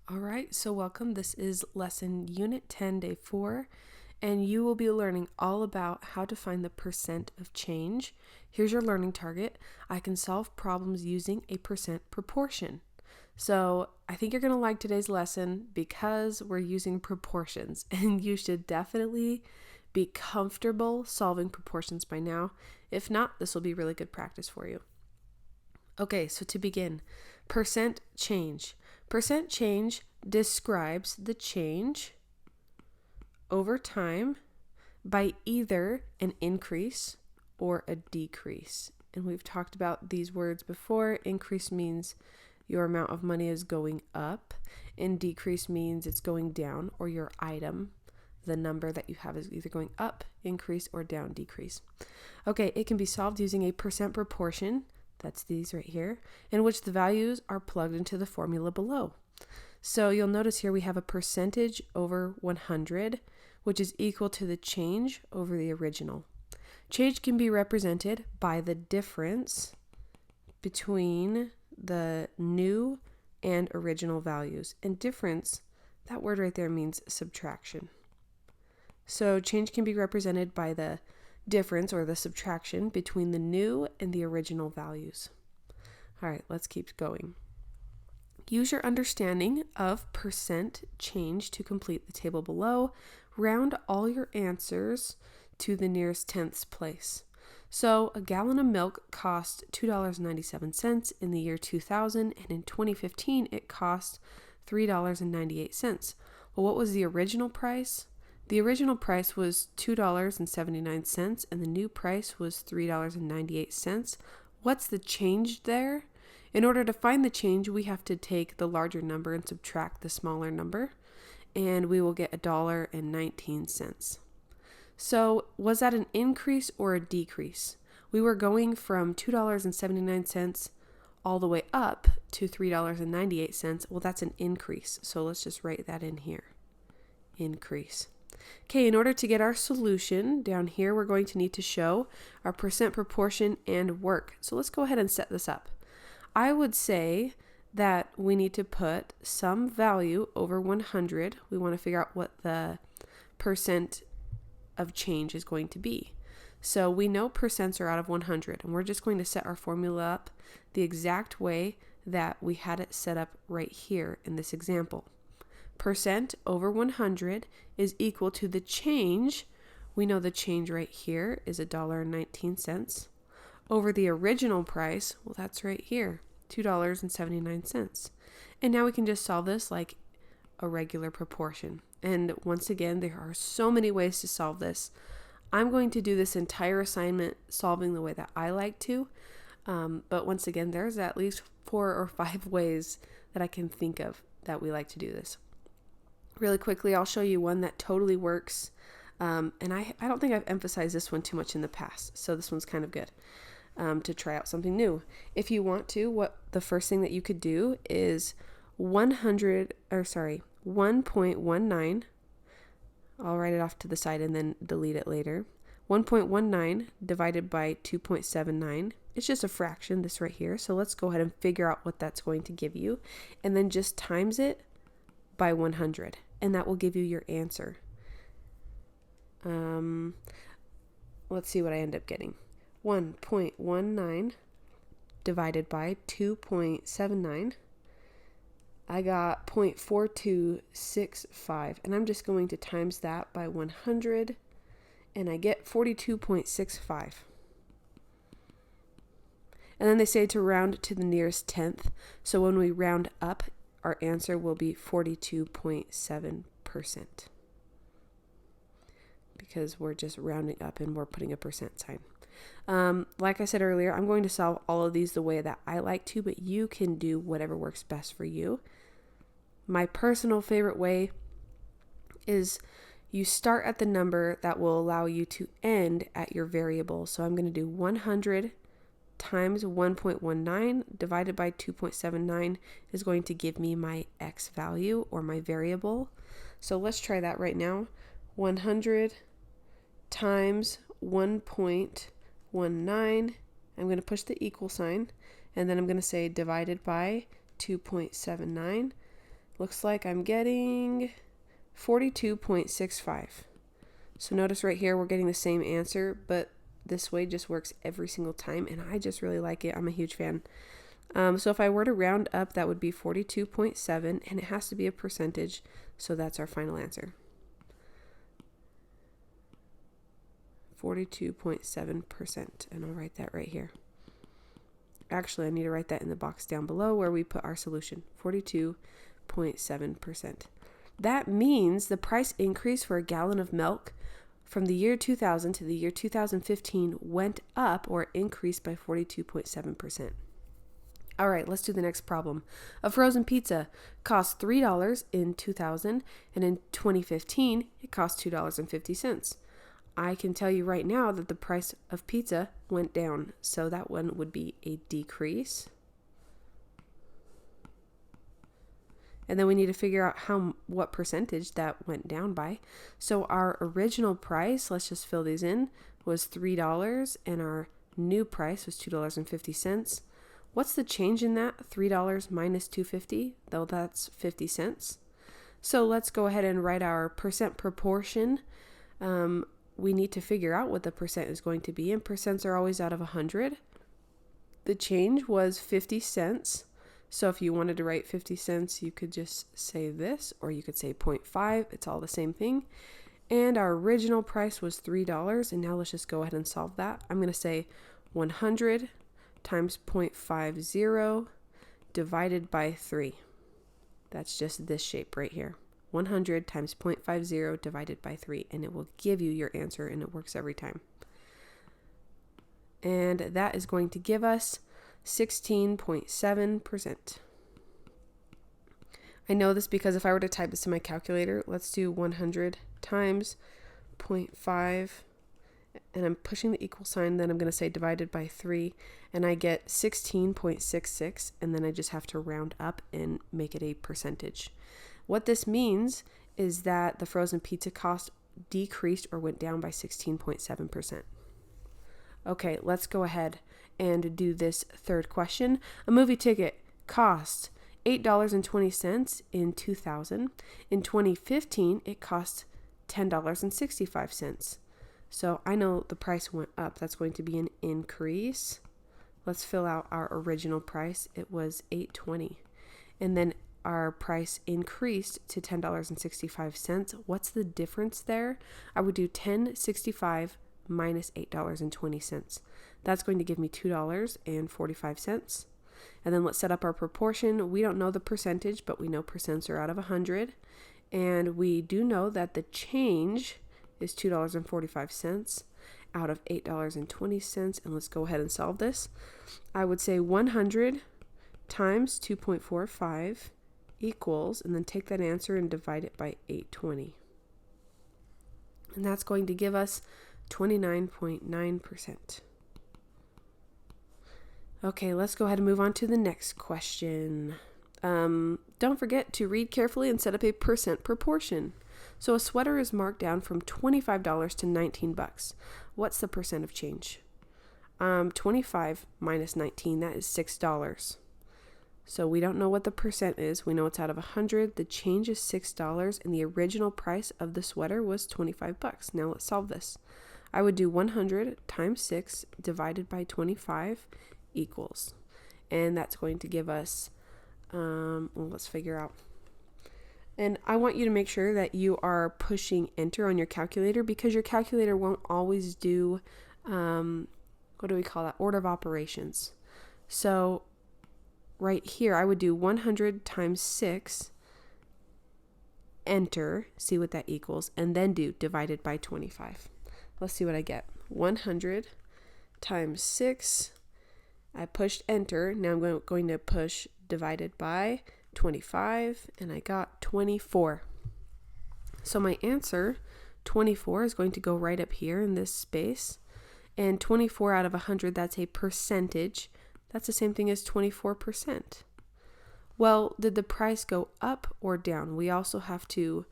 All right, so welcome. This is lesson Unit 10, Day 4, and you will be learning all about how to find the percent of change. Here's your learning target. I can solve problems using a percent proportion. So I think you're going to like today's lesson because we're using proportions, and you should definitely be comfortable solving proportions by now. If not, this will be really good practice for you. Okay, so to begin, percent change. Percent change describes the change over time by either an increase or a decrease. And we've talked about these words before. Increase means your amount of money is going up, and decrease means it's going down, or your item, the number that you have, is either going up, increase, or down, decrease. Okay, it can be solved using a percent proportion. That's these right here, in which the values are plugged into the formula below. So you'll notice here we have a percentage over 100, which is equal to the change over the original. Change can be represented by the difference between the new and original values. And difference, that word right there means subtraction. So change can be represented by the difference or the subtraction between the new and the original values. All right, let's keep going. Use your understanding of percent change to complete the table below. Round all your answers to the nearest tenths place. So a gallon of milk cost $2.97 in the year 2000, and in 2015 it cost $3.98. Well, what was the original price? The original price was $2.79, and the new price was $3.98. What's the change there? In order to find the change, we have to take the larger number and subtract the smaller number, and we will get $1.19. So was that an increase or a decrease? We were going from $2.79 all the way up to $3.98. Well, that's an increase. So let's just write that in here. Increase. Okay, in order to get our solution down here, we're going to need to show our percent proportion and work. So let's go ahead and set this up. I would say that we need to put some value over 100. We want to figure out what the percent of change is going to be. So we know percents are out of 100, and we're just going to set our formula up the exact way that we had it set up right here in this example. Percent over 100 is equal to the change. We know the change right here is $1.19 over the original price. Well, that's right here, $2.79. And now we can just solve this like a regular proportion. And once again, there are so many ways to solve this. I'm going to do this entire assignment solving the way that I like to. But once again, there's at least 4 or 5 ways that I can think of that we like to do this. Really quickly, I'll show you one that totally works. And I don't think I've emphasized this one too much in the past. So this one's kind of good to try out something new. If you want to, what the first thing that you could do is 1.19. I'll write it off to the side and then delete it later. 1.19 divided by 2.79. It's just a fraction, this right here. So let's go ahead and figure out what that's going to give you. And then just times it by 100. And that will give you your answer. Let's see what I end up getting. 1.19 divided by 2.79. I got 0.4265, and I'm just going to times that by 100, and I get 42.65. And then they say to round to the nearest tenth, so when we round up, our answer will be 42.7%. Because we're just rounding up and we're putting a percent sign. Like I said earlier, I'm going to solve all of these the way that I like to, but you can do whatever works best for you. My personal favorite way is you start at the number that will allow you to end at your variable. So I'm going to do 100 times 1.19 divided by 2.79 is going to give me my x value or my variable. So let's try that right now. 100 times 1.19. I'm going to push the equal sign, and then I'm going to say divided by 2.79. looks like I'm getting 42.65. So notice right here, we're getting the same answer, but this way just works every single time, and I just really like it. I'm a huge fan. So if I were to round up, that would be 42.7, and it has to be a percentage, so that's our final answer. 42.7%, and I'll write that right here. Actually, I need to write that in the box down below where we put our solution, 42.7%. That means the price increase for a gallon of milk from the year 2000 to the year 2015 went up or increased by 42.7%. All right, let's do the next problem. A frozen pizza cost $3 in 2000, and in 2015, it cost $2.50. I can tell you right now that the price of pizza went down, so that one would be a decrease. And then we need to figure out what percentage that went down by. So our original price, let's just fill these in, was $3, and our new price was $2.50. What's the change in that? $3 minus $2.50, though that's 50 cents. So let's go ahead and write our percent proportion. We need to figure out what the percent is going to be, and percents are always out of 100. The change was 50 cents. So if you wanted to write 50 cents, you could just say this, or you could say 0.5. It's all the same thing. And our original price was $3. And now let's just go ahead and solve that. I'm going to say 100 times 0.50 divided by 3. That's just this shape right here. 100 times 0.50 divided by 3, and it will give you your answer, and it works every time. And that is going to give us 16.7%. I know this because if I were to type this in my calculator, let's do 100 times 0.5, and I'm pushing the equal sign, then I'm going to say divided by 3, and I get 16.66, and then I just have to round up and make it a percentage. What this means is that the frozen pizza cost decreased or went down by 16.7%. Okay, let's go ahead and do this third question. A movie ticket cost $8.20 in 2000. In 2015, it cost $10.65. So I know the price went up. That's going to be an increase. Let's fill out our original price. It was $8.20. And then our price increased to $10.65. What's the difference there? I would do $10.65 minus $8.20. That's going to give me $2.45. And then let's set up our proportion. We don't know the percentage, but we know percents are out of 100. And we do know that the change is $2.45 out of $8.20. And let's go ahead and solve this. I would say 100 times 2.45 equals, and then take that answer and divide it by 820. And that's going to give us 29.9%. Okay, let's go ahead and move on to the next question. Don't forget to read carefully and set up a percent proportion. So a sweater is marked down from $25 to $19. What's the percent of change? 25 minus 19, that is $6. So we don't know what the percent is. We know it's out of 100. The change is $6, and the original price of the sweater was $25. Now let's solve this. I would do 100 times 6 divided by 25 equals. And that's going to give us, let's figure out. And I want you to make sure that you are pushing enter on your calculator, because your calculator won't always do, order of operations. So right here, I would do 100 times 6, enter, see what that equals, and then do divided by 25. Let's see what I get. 100 times 6, I pushed enter. Now I'm going to push divided by 25, and I got 24. So my answer, 24, is going to go right up here in this space. And 24 out of 100, that's a percentage. That's the same thing as 24%. Well, did the price go up or down? We also have to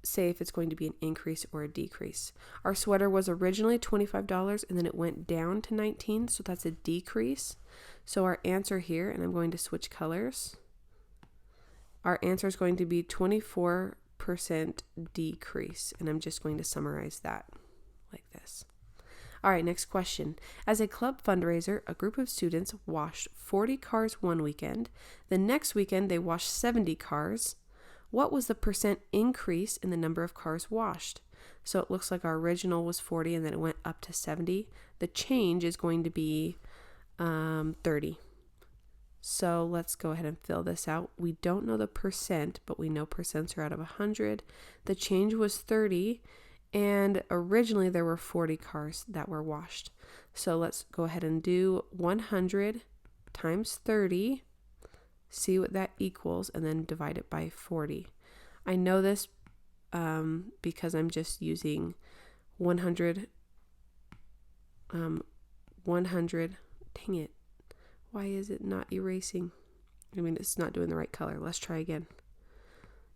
say if it's going to be an increase or a decrease. Our sweater was originally $25 and then it went down to $19, so that's a decrease. So our answer here, and I'm going to switch colors, our answer is going to be 24% decrease. And I'm just going to summarize that like this. All right, next question. As a club fundraiser, a group of students washed 40 cars one weekend. The next weekend, they washed 70 cars. What was the percent increase in the number of cars washed? So it looks like our original was 40 and then it went up to 70. The change is going to be 30. So let's go ahead and fill this out. We don't know the percent, but we know percents are out of 100. The change was 30, and originally there were 40 cars that were washed. So let's go ahead and do 100 times 30, see what that equals, and then divide it by 40. I know this because I'm just using 100, dang it. Why is it not erasing? I mean, it's not doing the right color. Let's try again.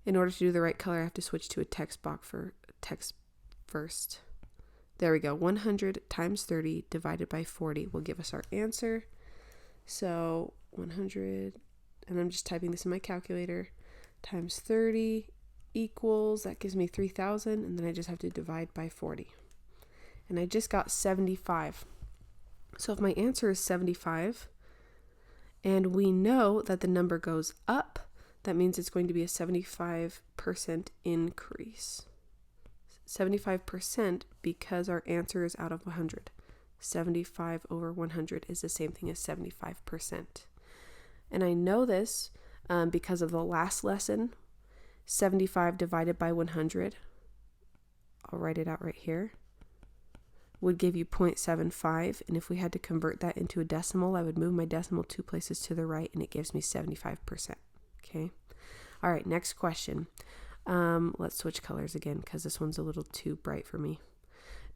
In order to do the right color, I have to switch to a text box for text first. There we go. 100 times 30 divided by 40 will give us our answer. So 100, and I'm just typing this in my calculator, times 30 equals, that gives me 3,000, and then I just have to divide by 40. And I just got 75. So if my answer is 75, and we know that the number goes up, that means it's going to be a 75% increase. 75% because our answer is out of 100. 75 over 100 is the same thing as 75%. And I know this because of the last lesson. 75 divided by 100, I'll write it out right here, would give you 0.75. And if we had to convert that into a decimal, I would move my decimal 2 places to the right, and it gives me 75%. Okay. All right, next question. Let's switch colors again because this one's a little too bright for me.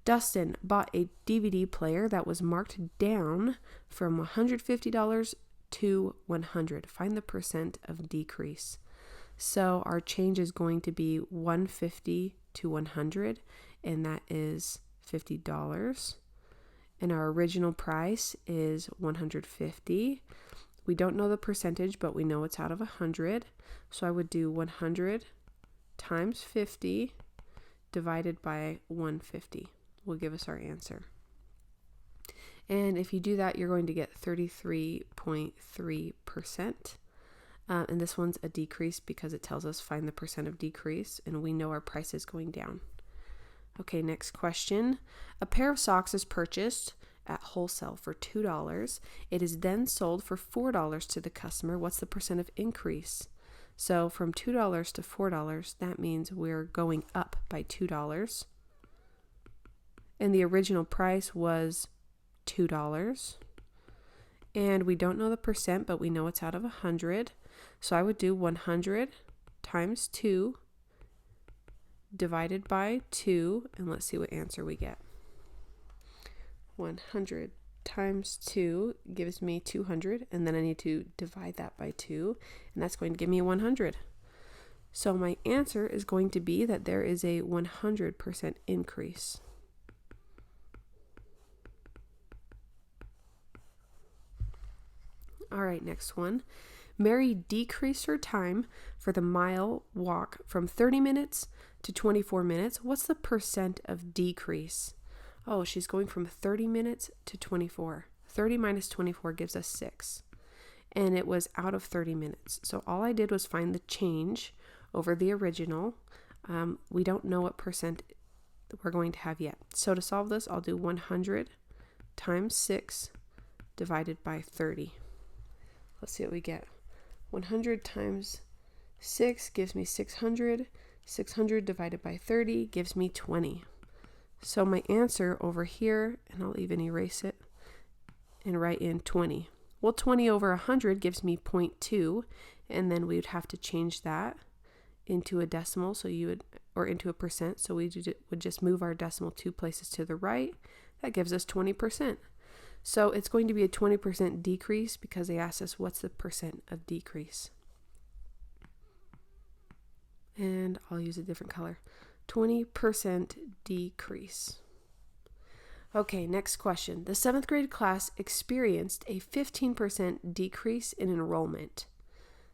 Dustin bought a DVD player that was marked down from $150 to $100. Find the percent of decrease. So our change is going to be $150 to $100, and that is $50. And our original price is $150. We don't know the percentage, but we know it's out of 100. So I would do 100 times 50 divided by 150 will give us our answer. And if you do that, you're going to get 33.3%. And this one's a decrease because it tells us find the percent of decrease, and we know our price is going down. Okay, next question. A pair of socks is purchased at wholesale for $2. It is then sold for $4 to the customer. What's the percent of increase? So from $2 to $4, that means we're going up by $2. And the original price was $2. And we don't know the percent, but we know it's out of 100. So I would do 100 times 2 divided by 2, and let's see what answer we get. 100 times 2 gives me 200, and then I need to divide that by 2, and that's going to give me 100. So my answer is going to be that there is a 100% increase. All right, next one. Mary decreased her time for the mile walk from 30 minutes to 24 minutes. What's the percent of decrease? Oh, she's going from 30 minutes to 24. 30 minus 24 gives us 6. And it was out of 30 minutes. So all I did was find the change over the original. We don't know what percent we're going to have yet. So to solve this, I'll do 100 times 6 divided by 30. Let's see what we get. 100 times 6 gives me 600. 600 divided by 30 gives me 20. So my answer over here, and I'll even erase it and write in 20. Well, 20 over 100 gives me 0.2, and then we would have to change that into a decimal, or into a percent. So we would just move our decimal 2 places to the right. That gives us 20%. So it's going to be a 20% decrease because they asked us what's the percent of decrease. And I'll use a different color. 20% decrease. Okay, next question. The 7th grade class experienced a 15% decrease in enrollment.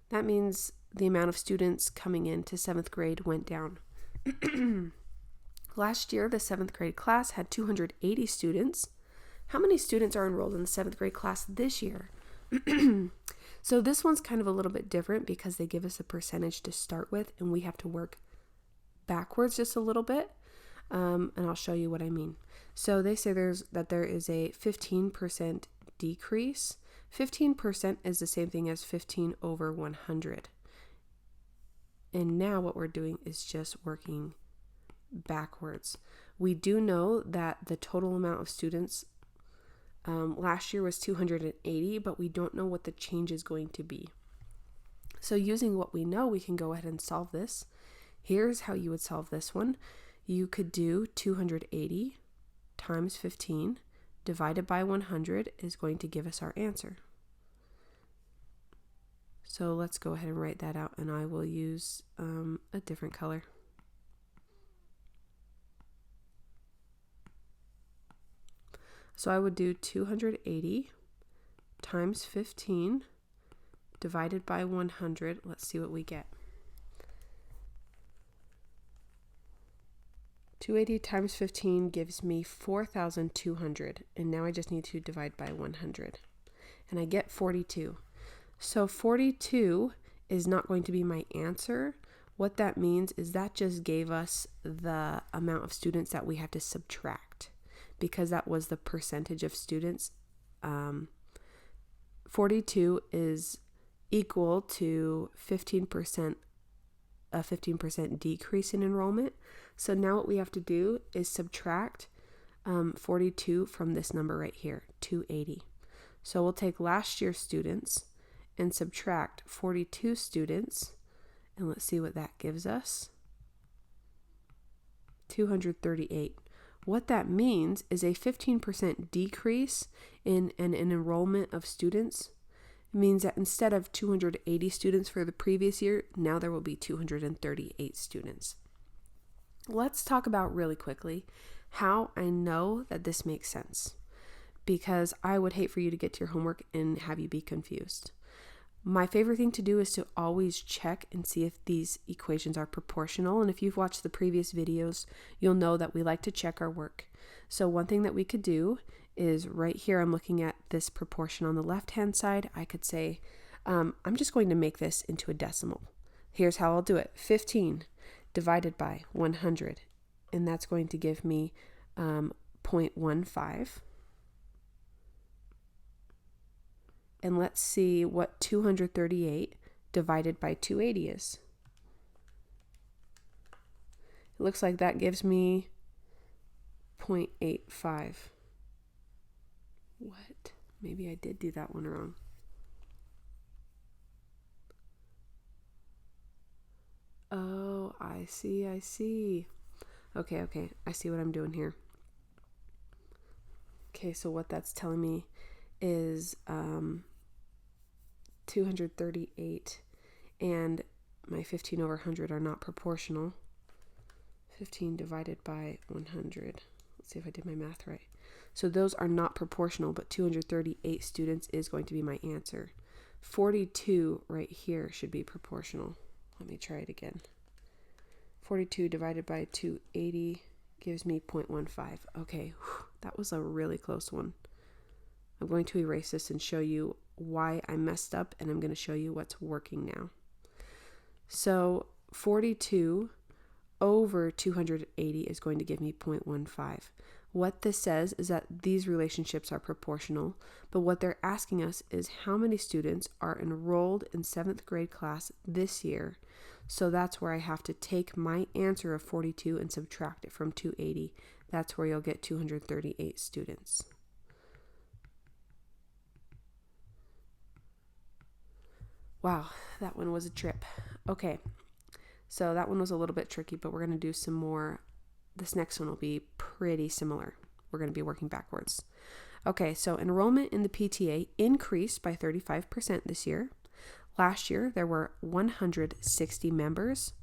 That means the amount of students coming into 7th grade went down. Last year, the 7th grade class had 280 students. How many students are enrolled in the 7th grade class this year? So this one's kind of a little bit different because they give us a percentage to start with, and we have to work backwards just a little bit. And I'll show you what I mean. So they say there is a 15% decrease. 15% is the same thing as 15 over 100. And now what we're doing is just working backwards. We do know that the total amount of students last year was 280, but we don't know what the change is going to be. So using what we know, we can go ahead and solve this. Here's how you would solve this one. You could do 280 times 15 divided by 100 is going to give us our answer. So let's go ahead and write that out, and I will use a different color. So I would do 280 times 15 divided by 100. Let's see what we get. 280 times 15 gives me 4,200. And now I just need to divide by 100. And I get 42. So 42 is not going to be my answer. What that means is that just gave us the amount of students that we have to subtract, because that was the percentage of students. 42 is equal to 15%, a 15% decrease in enrollment. So now what we have to do is subtract 42 from this number right here, 280. So we'll take last year's students and subtract 42 students, and let's see what that gives us. 238. What that means is a 15% decrease in an enrollment of students. It means that instead of 280 students for the previous year, now there will be 238 students. Let's talk about really quickly how I know that this makes sense, because I would hate for you to get to your homework and have you be confused. My favorite thing to do is to always check and see if these equations are proportional. And if you've watched the previous videos, you'll know that we like to check our work. So one thing that we could do is right here, I'm looking at this proportion on the left-hand side. I could say, I'm just going to make this into a decimal. Here's how I'll do it. 15 divided by 100. And that's going to give me 0.15. And let's see what 238 divided by 280 is. It looks like that gives me 0.85. What? Maybe I did do that one wrong. Oh, I see. Okay, I see what I'm doing here. Okay, so what that's telling me is 238 and my 15 over 100 are not proportional. 15 divided by 100. Let's see if I did my math right. So those are not proportional, but 238 students is going to be my answer. 42 right here should be proportional. Let me try it again. 42 divided by 280 gives me 0.15. Okay, that was a really close one. I'm going to erase this and show you why I messed up, and I'm going to show you what's working now. So 42 over 280 is going to give me 0.15. What this says is that these relationships are proportional, but what they're asking us is how many students are enrolled in 7th grade class this year. So that's where I have to take my answer of 42 and subtract it from 280. That's where you'll get 238 students. Wow, that one was a trip. Okay, so that one was a little bit tricky, but we're going to do some more. This next one will be pretty similar. We're going to be working backwards. Okay, so enrollment in the PTA increased by 35% this year. Last year, there were 160 members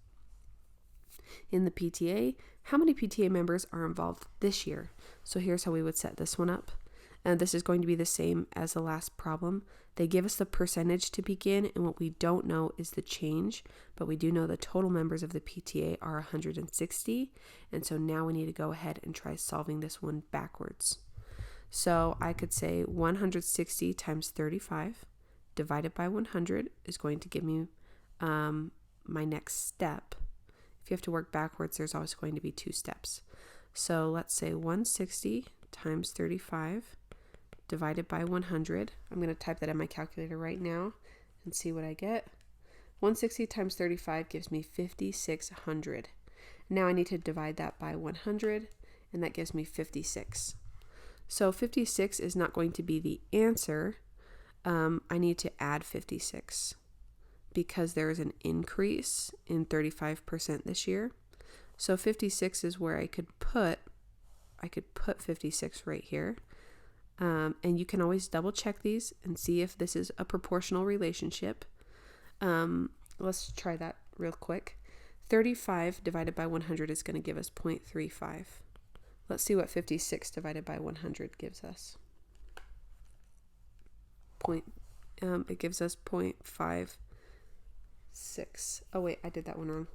in the PTA. How many PTA members are involved this year? So here's how we would set this one up. And this is going to be the same as the last problem. They give us the percentage to begin, and what we don't know is the change, but we do know the total members of the PTA are 160, and so now we need to go ahead and try solving this one backwards. So I could say 160 times 35 divided by 100 is going to give me my next step. If you have to work backwards, there's always going to be 2 steps. So let's say 160 times 35 divided by 100. I'm going to type that in my calculator right now and see what I get. 160 times 35 gives me 5,600. Now I need to divide that by 100, and that gives me 56. So 56 is not going to be the answer. I need to add 56 because there is an increase in 35% this year. So 56 is where I could put 56 right here. And you can always double check these and see if this is a proportional relationship. Let's try that real quick. 35 divided by 100 is going to give us 0.35. Let's see what 56 divided by 100 gives us. It gives us 0.56. Oh wait, I did that one wrong.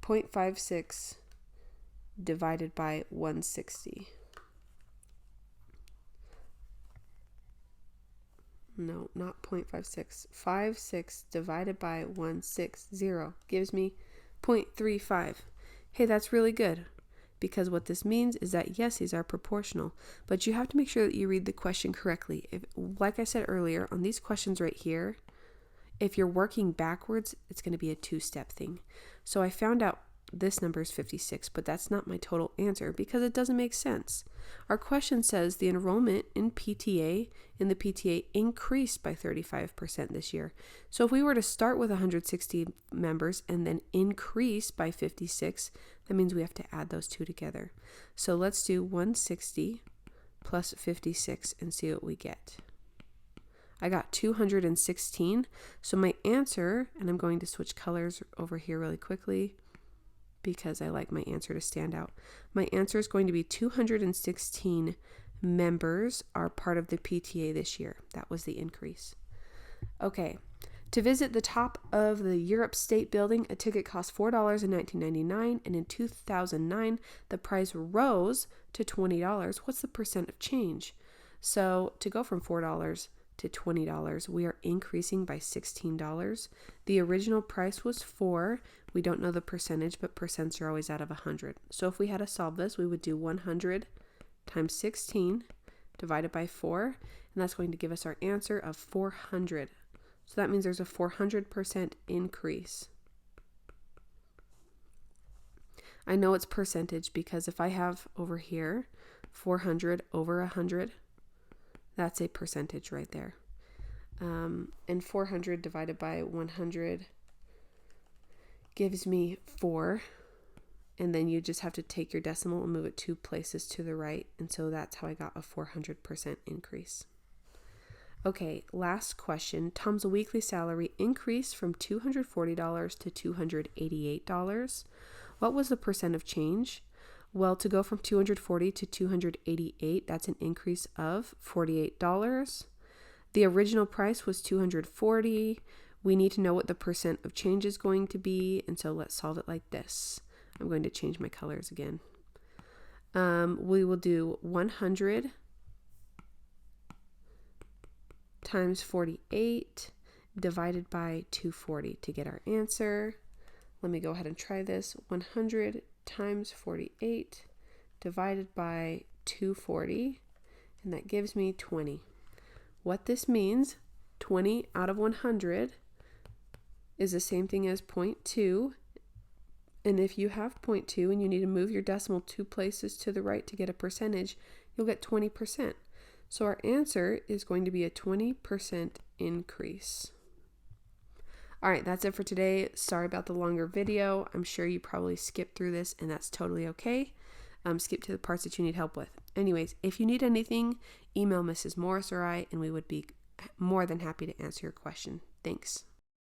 0.56 divided by 160. No, not 0.56. 56 divided by 160 gives me 0.35. Hey, that's really good, because what this means is that yes, these are proportional, but you have to make sure that you read the question correctly. If, like I said earlier, on these questions right here, if you're working backwards, it's going to be a 2-step thing. So I found out this number is 56, but that's not my total answer because it doesn't make sense. Our question says the enrollment in the PTA increased by 35% this year. So if we were to start with 160 members and then increase by 56, that means we have to add those two together. So let's do 160 plus 56 and see what we get. I got 216. So my answer, and I'm going to switch colors over here really quickly because I like my answer to stand out. My answer is going to be 216 members are part of the PTA this year. That was the increase. Okay, to visit the top of the Europe State Building, a ticket cost $4 in 1999, and in 2009, the price rose to $20. What's the percent of change? So to go from $4 to $20, we are increasing by $16. The original price was $4. We don't know the percentage, but percents are always out of 100. So if we had to solve this, we would do 100 times 16 divided by 4, and that's going to give us our answer of 400. So that means there's a 400% increase. I know it's percentage because if I have over here 400 over 100, that's a percentage right there. And 400 divided by 100 gives me 4. And then you just have to take your decimal and move it 2 places to the right. And so that's how I got a 400% increase. Okay, last question. Tom's weekly salary increased from $240 to $288. What was the percent of change? Well, to go from 240 to 288, that's an increase of $48. The original price was 240. We need to know what the percent of change is going to be, and so let's solve it like this. I'm going to change my colors again. We will do 100 times 48 divided by 240 to get our answer. Let me go ahead and try this. 100 times 48 divided by 240, and that gives me 20. What this means, 20 out of 100 is the same thing as 0.2, and if you have 0.2 and you need to move your decimal 2 places to the right to get a percentage, you'll get 20%. So our answer is going to be a 20% increase. All right, that's it for today. Sorry about the longer video. I'm sure you probably skipped through this, and that's totally okay. Skip to the parts that you need help with. Anyways, if you need anything, email Mrs. Morris or I, and we would be more than happy to answer your question. Thanks.